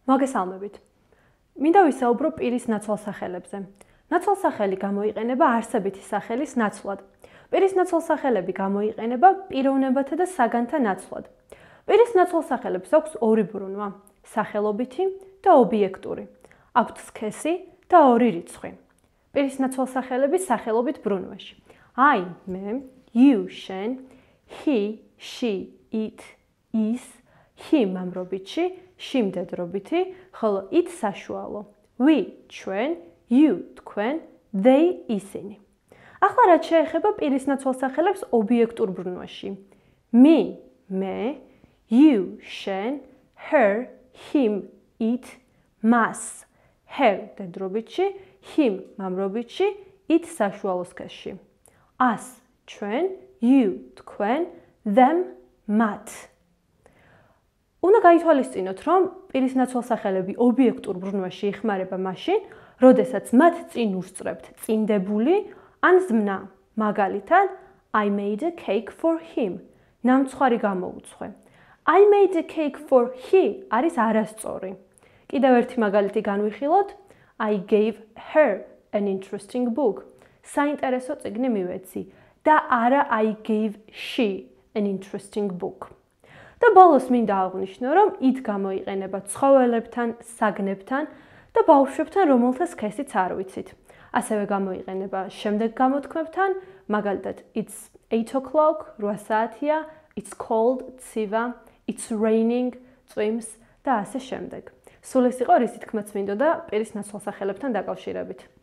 მოგესალმებით. მინდა ვისაუბრო პირის ნაცვალსახელებზე. ნაცვალსახელი გამოიყენება არსებითი სახელის ნაცვლად. პირის ნაცვალსახელები გამოიყენება პიროვნებათა და საგანთა ნაცვლად. პირის ნაცვალსახელებს აქვს ორი ბრუნვა: სახელობითი და ობიექტური. აქვთ სქესი და ორი რიცხვი. პირის ნაცვალსახელები სახელობით ბრუნვაში: I, მე, you, შენ, he, she, it, ის, he მამრობითში, she მდედრობითი, ხოლო it საშუალო. We, ჩვენ, you, თქვენ, they, ისინი. ახლა რაც შეეხება პირის ნაცვალსახელებს ობიექტურ ბრუნვაში: me, მე, you, შენ, her, him, it, მას, her მდედრობითში, him მამრობითში, it საშუალო სქესში. us, ჩვენ, you, თქვენ, them, მათ. უნდა გაითვალისწინოთ, რომ პირის ნაცვალსახელები ობიექტურ ბრუნვაში იხმარება მაშინ, როდესაც მათ წინ უსწრებთ წინდებული ან ზმნა. მაგალითად, I made a cake for him. ნამცხვარი გამოუცხვე. I made a cake for he არის არასწორი. კიდევ ერთი მაგალითი განვიხილოთ. I gave her an interesting book. საინტერესო წიგნი მივეცი და არა I gave she an interesting book. და ბოლოს მინდა აღვნიშნო, რომ it გამოიყენება ცხოველებთან, საგნებთან და ბავშვებთან, რომელთა სქესიც არ ვიცით. ასევე გამოიყენება შემდეგ გამოთქმებთან, მაგალითად it's 8 o'clock, 8 საათია, it's cold, ცივა, it's raining, წვიმს და ასე შემდეგ. სულ ეს იყო, რისი თქმაც მინდოდა პირის ნაცვალსახელებთან დაკავშირებით.